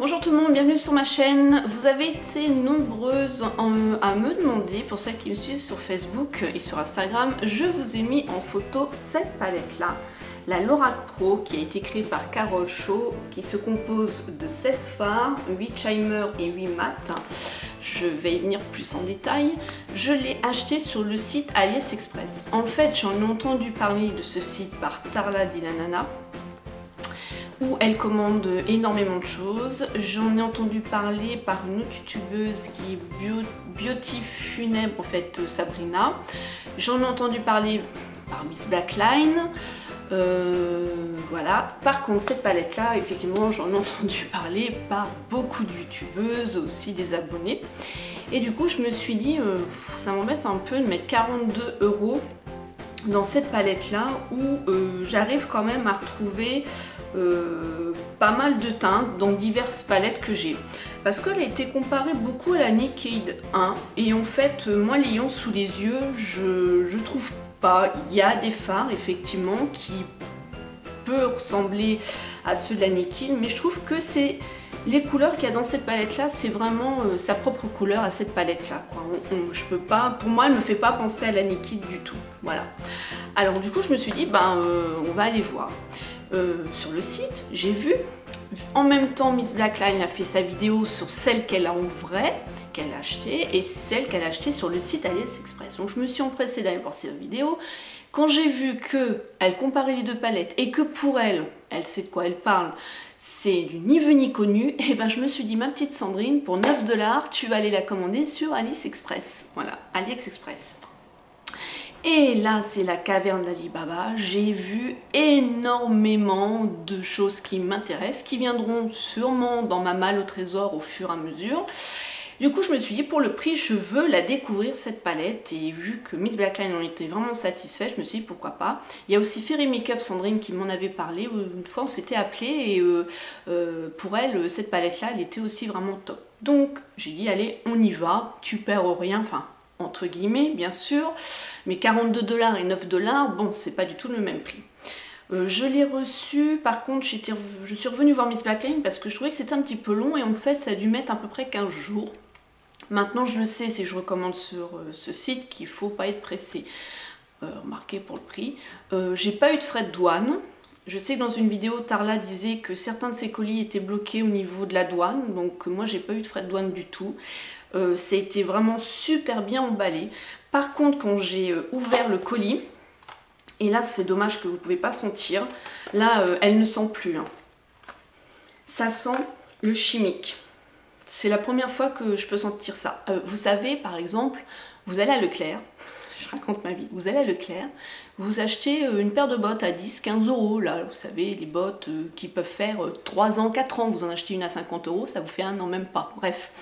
Bonjour tout le monde, bienvenue sur ma chaîne. Vous avez été nombreuses à me demander, pour celles qui me suivent sur Facebook et sur Instagram, je vous ai mis en photo cette palette là, la Lorac Pro, qui a été créée par Carole Shaw, qui se compose de 16 fards, 8 shimers et 8 mat. Je vais y venir plus en détail. Je l'ai acheté sur le site AliExpress. En fait, j'en ai entendu parler de ce site par Tarla Dilanana, où elle commande énormément de choses. J'en ai entendu parler par une autre youtubeuse qui est Beauty Funèbre, en fait Sabrina. J'en ai entendu parler par Miss Blackline. Voilà. Par contre, cette palette là, effectivement, j'en ai entendu parler par beaucoup de youtubeuses, aussi des abonnés. Et du coup, je me suis dit, ça m'embête un peu de mettre 42 € dans cette palette là, où j'arrive quand même à retrouver pas mal de teintes dans diverses palettes que j'ai, parce qu'elle a été comparée beaucoup à la Naked 1 et en fait moi l'ayant sous les yeux, je trouve pas. Il y a des fards effectivement qui peuvent ressembler à ceux de la Naked, mais je trouve que c'est les couleurs qu'il y a dans cette palette là, c'est vraiment sa propre couleur à cette palette là, quoi. Je peux pas, pour moi elle me fait pas penser à la Naked du tout, voilà. Alors du coup je me suis dit on va aller voir. Sur le site, j'ai vu, en même temps Miss Blackline a fait sa vidéo sur celle qu'elle a en vrai, qu'elle a acheté, et celle qu'elle a acheté sur le site AliExpress. Donc je me suis empressée d'aller voir cette vidéo. Quand j'ai vu qu'elle comparait les deux palettes et que pour elle, elle sait de quoi elle parle, c'est du ni vu ni connu, et ben je me suis dit, ma petite Sandrine, pour 9 $, tu vas aller la commander sur AliExpress. Voilà, AliExpress. Et là, c'est la caverne d'Ali Baba. J'ai vu énormément de choses qui m'intéressent, qui viendront sûrement dans ma malle au trésor au fur et à mesure. Du coup, je me suis dit, pour le prix, je veux la découvrir, cette palette. Et vu que Miss Blackline en était vraiment satisfaite, je me suis dit, pourquoi pas. Il y a aussi Fairy Makeup Sandrine qui m'en avait parlé. Une fois, on s'était appelé et pour elle, cette palette-là, elle était aussi vraiment top. Donc, j'ai dit, allez, on y va. Tu perds rien, enfin, entre guillemets bien sûr, mais 42 $ et 9 $, bon, c'est pas du tout le même prix. Je l'ai reçu, par contre je suis revenue voir Miss Blackline parce que je trouvais que c'était un petit peu long et en fait ça a dû mettre à peu près 15 jours. Maintenant je le sais, si je recommande sur ce site, qu'il faut pas être pressé. Remarquez pour le prix. J'ai pas eu de frais de douane. Je sais que dans une vidéo, Tarla disait que certains de ses colis étaient bloqués au niveau de la douane, donc moi j'ai pas eu de frais de douane du tout. Ça a été vraiment super bien emballé. Par contre, quand j'ai ouvert le colis, et là c'est dommage que vous ne pouvez pas sentir, là elle ne sent plus, hein. Ça sent le chimique. C'est la première fois que je peux sentir ça. Vous savez, par exemple, vous allez à Leclerc, je raconte ma vie, vous allez à Leclerc, vous achetez une paire de bottes à 10-15 €, là, vous savez, les bottes qui peuvent faire 3 ans, 4 ans, vous en achetez une à 50 €, ça vous fait 1 an, même pas, bref.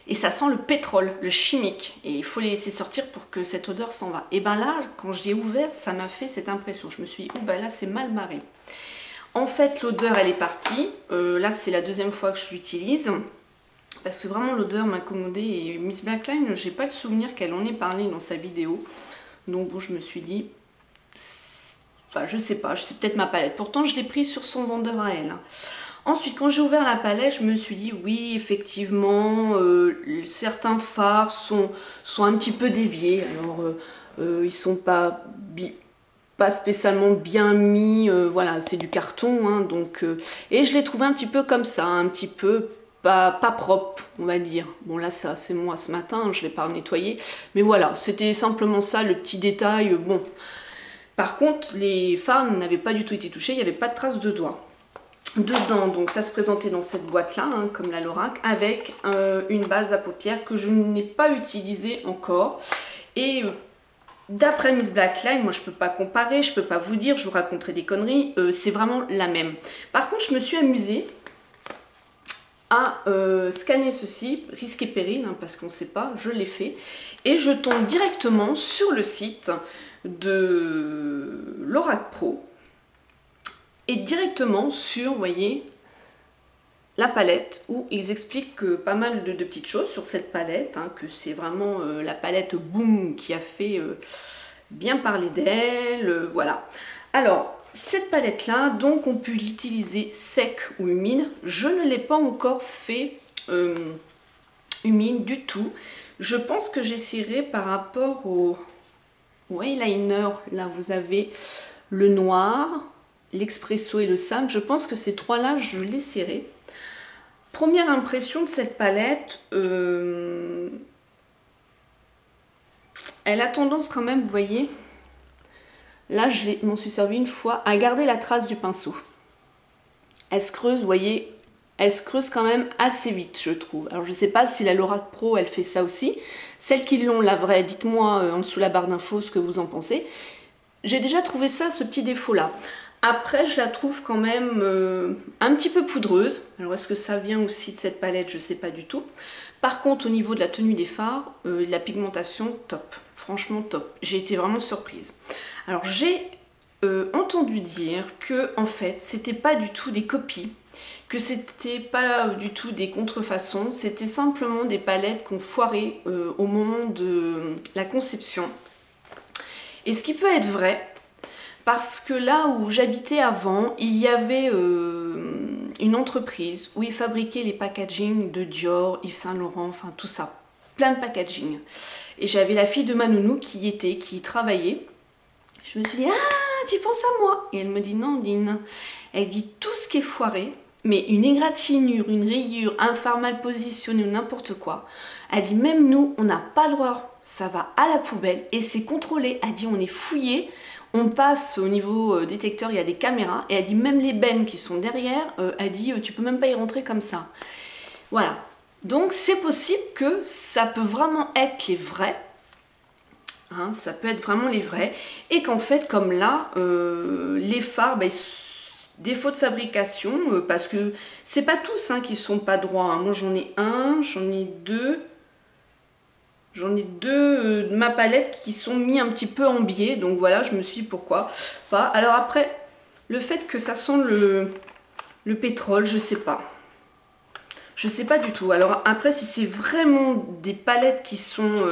Et ça sent le pétrole, le chimique, et il faut les laisser sortir pour que cette odeur s'en va. Et ben là, quand j'ai ouvert, ça m'a fait cette impression. Je me suis dit, oh ben là c'est mal barré. En fait, l'odeur elle est partie. Là c'est la deuxième fois que je l'utilise, parce que vraiment l'odeur m'a incommodée. Et Miss Blackline, j'ai pas le souvenir qu'elle en ait parlé dans sa vidéo. Donc bon, je me suis dit, enfin je sais pas, c'est peut-être ma palette. Pourtant je l'ai pris sur son vendeur à elle, hein. Ensuite, quand j'ai ouvert la palette, je me suis dit, oui, effectivement, certains fards sont un petit peu déviés. Alors, ils sont pas spécialement bien mis, voilà, c'est du carton, hein, donc... et je l'ai trouvé un petit peu comme ça, un petit peu pas propre, on va dire. Bon, là, ça, c'est moi ce matin, hein, je ne l'ai pas nettoyé. Mais voilà, c'était simplement ça, le petit détail, bon. Par contre, les fards n'avaient pas du tout été touchés, il n'y avait pas de traces de doigts dedans. Donc ça se présentait dans cette boîte là, hein, comme la Lorac, avec une base à paupières que je n'ai pas utilisée encore. Et d'après Miss Blackline, moi je peux pas comparer, je peux pas vous dire, je vous raconterai des conneries, c'est vraiment la même. Par contre, je me suis amusée à scanner ceci, risque et péril, hein, parce qu'on ne sait pas, je l'ai fait, et je tombe directement sur le site de Lorac Pro, et directement sur, vous voyez, la palette, où ils expliquent pas mal de petites choses sur cette palette, hein, que c'est vraiment la palette Boom qui a fait bien parler d'elle, voilà. Alors, cette palette là, donc on peut l'utiliser sec ou humide. Je ne l'ai pas encore fait humide du tout. Je pense que j'essaierai par rapport au eyeliner. Là vous avez le noir, l'expresso et le sable. Je pense que ces trois là je l'essaierai. Première impression de cette palette, elle a tendance quand même, vous voyez, là je m'en suis servi une fois, à garder la trace du pinceau. Elle se creuse, vous voyez, elle se creuse quand même assez vite, je trouve. Alors je ne sais pas si la Lorac Pro elle fait ça aussi. Celles qui l'ont, la vraie, dites-moi en dessous la barre d'infos ce que vous en pensez. J'ai déjà trouvé ça, ce petit défaut là. Après, je la trouve quand même un petit peu poudreuse. Alors, est-ce que ça vient aussi de cette palette? Je ne sais pas du tout. Par contre, au niveau de la tenue des fards, la pigmentation, top. Franchement, top. J'ai été vraiment surprise. Alors, j'ai entendu dire que, en fait, c'était pas du tout des copies, que c'était pas du tout des contrefaçons. C'était simplement des palettes qu'on foirait au moment de la conception. Et ce qui peut être vrai, parce que là où j'habitais avant, il y avait une entreprise où ils fabriquaient les packaging de Dior, Yves Saint Laurent, enfin tout ça. Plein de packaging. Et j'avais la fille de ma nounou qui y travaillait. Je me suis dit, ah, tu penses à moi? Et elle me dit, non, Dine. Elle dit, tout ce qui est foiré, mais une égratignure, une rayure, un fard mal positionné ou n'importe quoi. Elle dit, même nous, on n'a pas le droit. Ça va à la poubelle et c'est contrôlé. Elle dit, on est fouillé. On passe au niveau détecteur, il y a des caméras. Et elle dit, même les bennes qui sont derrière, elle dit, tu peux même pas y rentrer comme ça. Voilà. Donc, c'est possible que ça peut vraiment être les vrais. Hein, ça peut être vraiment les vrais. Et qu'en fait, comme là, les fards, défaut de fabrication, parce que c'est pas tous qui sont pas droits. Hein. Moi, j'en ai un, j'en ai deux. J'en ai deux de ma palette qui sont mis un petit peu en biais. Donc voilà, je me suis dit pourquoi pas. Alors après, le fait que ça sent le pétrole, je sais pas. Je sais pas du tout. Alors après, si c'est vraiment des palettes qui sont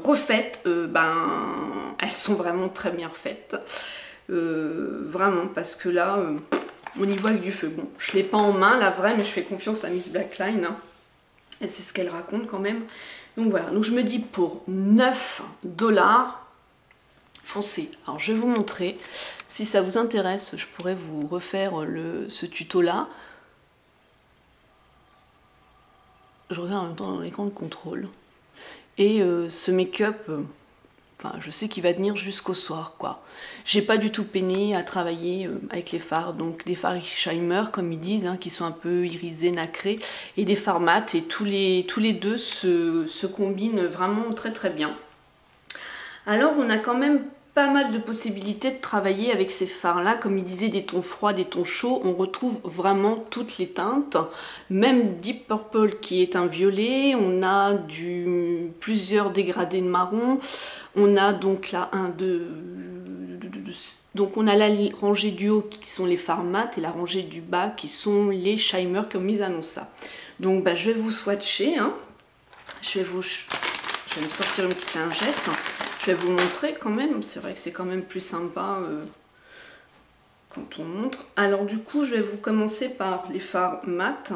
refaites, elles sont vraiment très bien refaites. Vraiment, parce que là, on y voit avec du feu. Bon, je l'ai pas en main, la vraie, mais je fais confiance à Miss Blackline. Hein. Et c'est ce qu'elle raconte quand même. Donc voilà, donc je me dis pour 9 $, foncez. Alors je vais vous montrer, si ça vous intéresse, je pourrais vous refaire ce tuto là. Je regarde en même temps dans l'écran de contrôle. Et ce make-up, je sais qu'il va tenir jusqu'au soir, quoi. J'ai pas du tout peiné à travailler avec les fards, donc des fards Scheimer, comme ils disent, qui sont un peu irisés, nacrés, et des fards mat, et tous les deux se combinent vraiment très très bien. Alors, on a quand même pas mal de possibilités de travailler avec ces fards-là. Comme il disait, des tons froids, des tons chauds, on retrouve vraiment toutes les teintes. Même Deep Purple qui est un violet, on a plusieurs dégradés de marron. On a donc là donc on a la rangée du haut qui sont les fards mat et la rangée du bas qui sont les Scheimer comme ils annoncent ça. Donc je vais vous swatcher. Hein. Je vais me sortir une petite lingette. Je vais vous montrer quand même. C'est vrai que c'est quand même plus sympa quand on montre. Alors du coup, je vais vous commencer par les fards mat.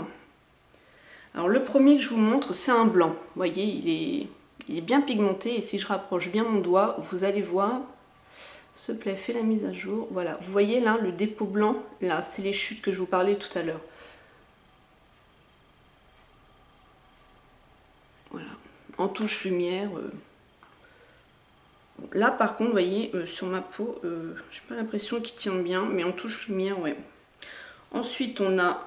Alors le premier que je vous montre, c'est un blanc. Vous voyez, il est bien pigmenté. Et si je rapproche bien mon doigt, vous allez voir. S'il te plaît, fais la mise à jour. Voilà, vous voyez là, le dépôt blanc. Là, c'est les chutes que je vous parlais tout à l'heure. Voilà, en touche lumière. Là par contre, vous voyez, sur ma peau, j'ai pas l'impression qu'il tient bien, mais en touche lumière, ouais. Ensuite, on a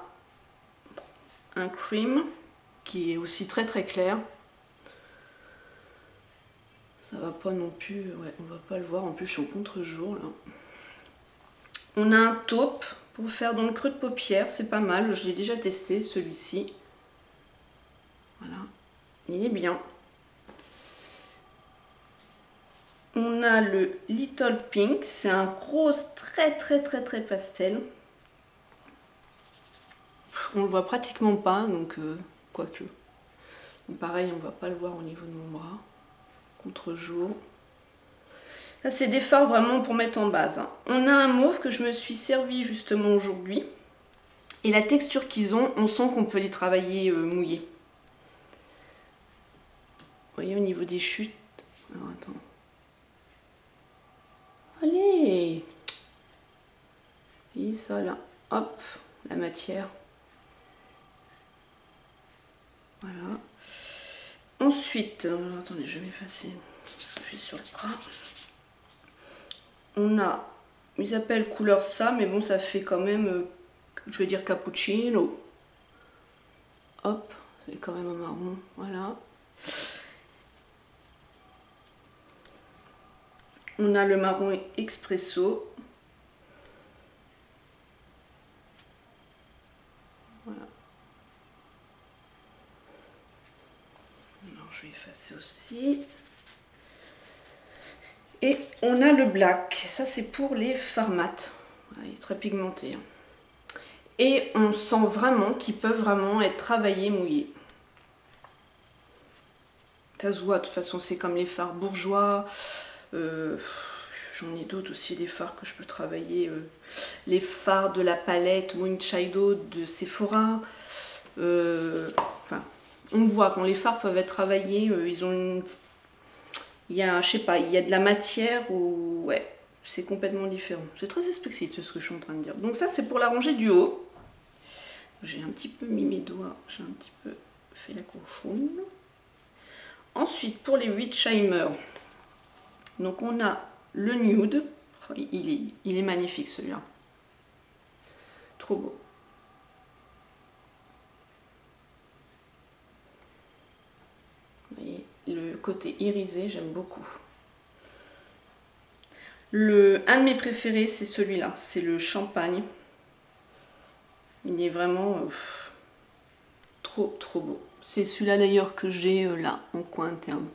un cream qui est aussi très très clair. Ça va pas non plus, ouais, on va pas le voir, en plus je suis au contre-jour là. On a un taupe pour faire dans le creux de paupière, c'est pas mal, je l'ai déjà testé celui-ci. Voilà, il est bien. On a le Little Pink, c'est un rose très pastel. On le voit pratiquement pas, donc quoique. Donc pareil, on va pas le voir au niveau de mon bras. Contre-jour. Ça, c'est des fards vraiment pour mettre en base, hein. On a un mauve que je me suis servi justement aujourd'hui. Et la texture qu'ils ont, on sent qu'on peut les travailler mouillés. Vous voyez au niveau des chutes. Alors attends. Allez! Et ça là. Hop, la matière. Voilà. Ensuite, attendez, je vais m'effacer parce que je suis sur le bras. On a, ils appellent couleur ça, mais bon, ça fait quand même, je vais dire cappuccino. Hop, c'est quand même un marron, voilà. On a le marron expresso. Voilà. Alors, je vais effacer aussi. Et on a le black, ça c'est pour les fards mat. Il est très pigmenté. Et on sent vraiment qu'ils peuvent vraiment être travaillés mouillés. Ça se voit, de toute façon c'est comme les fards bourgeois. J'en ai d'autres aussi, des fards que je peux travailler. Les fards de la palette Wind Shadow de Sephora. Enfin, on voit quand les fards peuvent être travaillés, ils ont une... Il y a, je sais pas, il y a de la matière ou... Ouais, c'est complètement différent. C'est très explicite ce que je suis en train de dire. Donc ça, c'est pour la rangée du haut. J'ai un petit peu mis mes doigts, j'ai un petit peu fait la cochonne. Ensuite, pour les Witchheimer, donc on a le nude. Il est magnifique celui-là. Trop beau. Le côté irisé, j'aime beaucoup. Un de mes préférés, c'est celui-là, c'est le champagne. Il est vraiment trop beau. C'est celui-là d'ailleurs que j'ai là, en coin interne.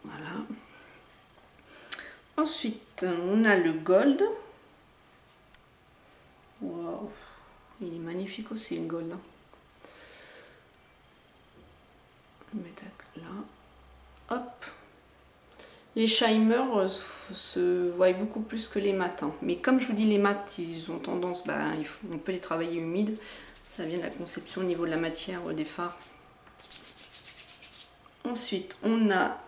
Voilà. Ensuite, on a le gold. Wow, il est magnifique aussi le gold. On va mettre là. Hop. Les Shimer se voient beaucoup plus que les matins. Mais comme je vous dis, les mats, ils ont tendance, on peut les travailler humides. Ça vient de la conception au niveau de la matière des fards. Ensuite, on a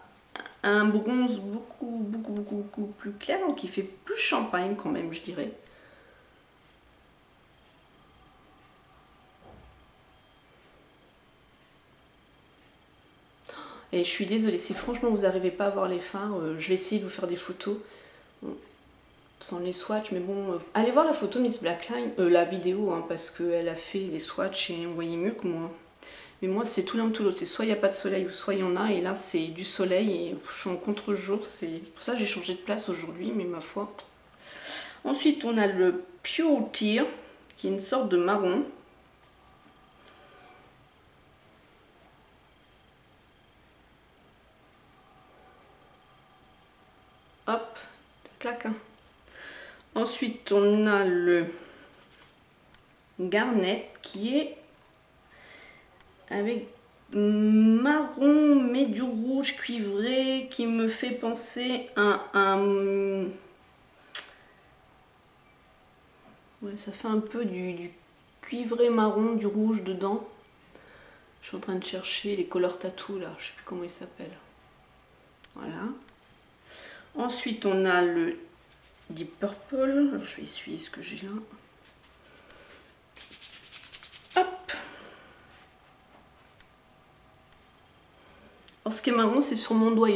un bronze beaucoup plus clair, donc il fait plus champagne quand même, je dirais. Et je suis désolée, si franchement vous n'arrivez pas à voir les fards, je vais essayer de vous faire des photos sans les swatchs. Mais bon, allez voir la photo Miss Blackline, la vidéo, hein, parce qu'elle a fait les swatchs et on voyait mieux que moi. Mais moi, c'est tout l'un ou tout l'autre. C'est soit il n'y a pas de soleil ou soit il y en a. Et là, c'est du soleil et je suis en contre-jour. C'est pour ça que j'ai changé de place aujourd'hui, mais ma foi. Ensuite, on a le Pure Tear, qui est une sorte de marron. Hop, clac. Ensuite, on a le Garnet qui est avec marron mais du rouge cuivré qui me fait penser à un... Ouais, ça fait un peu du cuivré marron, du rouge dedans. Je suis en train de chercher les color tattoo là, je sais plus comment ils s'appellent. Voilà. Ensuite, on a le Deep Purple. Alors, je vais essuyer ce que j'ai là. Hop. Alors, ce qui est marrant, c'est sur mon doigt.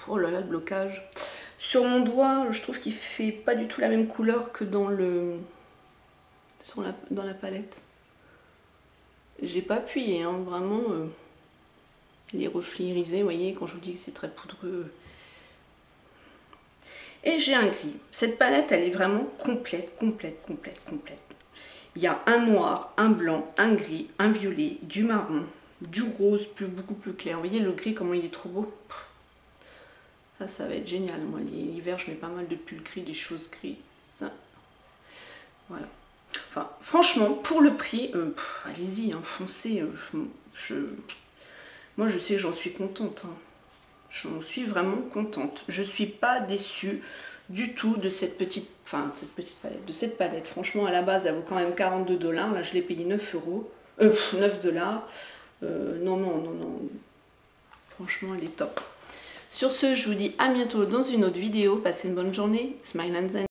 Oh là là, le blocage. Sur mon doigt, je trouve qu'il fait pas du tout la même couleur que dans dans la palette. J'ai pas appuyé, hein, vraiment. Les reflets irisés, vous voyez, quand je vous dis que c'est très poudreux. Et j'ai un gris. Cette palette, elle est vraiment complète. Il y a un noir, un blanc, un gris, un violet, du marron, du rose beaucoup plus clair. Vous voyez le gris, comment il est trop beau. Ça va être génial. Moi, l'hiver, je mets pas mal de pulls gris, des choses gris. Ça, voilà. Enfin, franchement, pour le prix, allez-y, hein, foncez. Moi, je sais que j'en suis contente. Hein. J'en suis vraiment contente. Je suis pas déçue du tout de cette petite palette. De cette palette. Franchement, à la base, elle vaut quand même 42 $. Là, je l'ai payé 9 euros. 9 dollars. Non. Franchement, elle est top. Sur ce, je vous dis à bientôt dans une autre vidéo. Passez une bonne journée. Smile and Zen.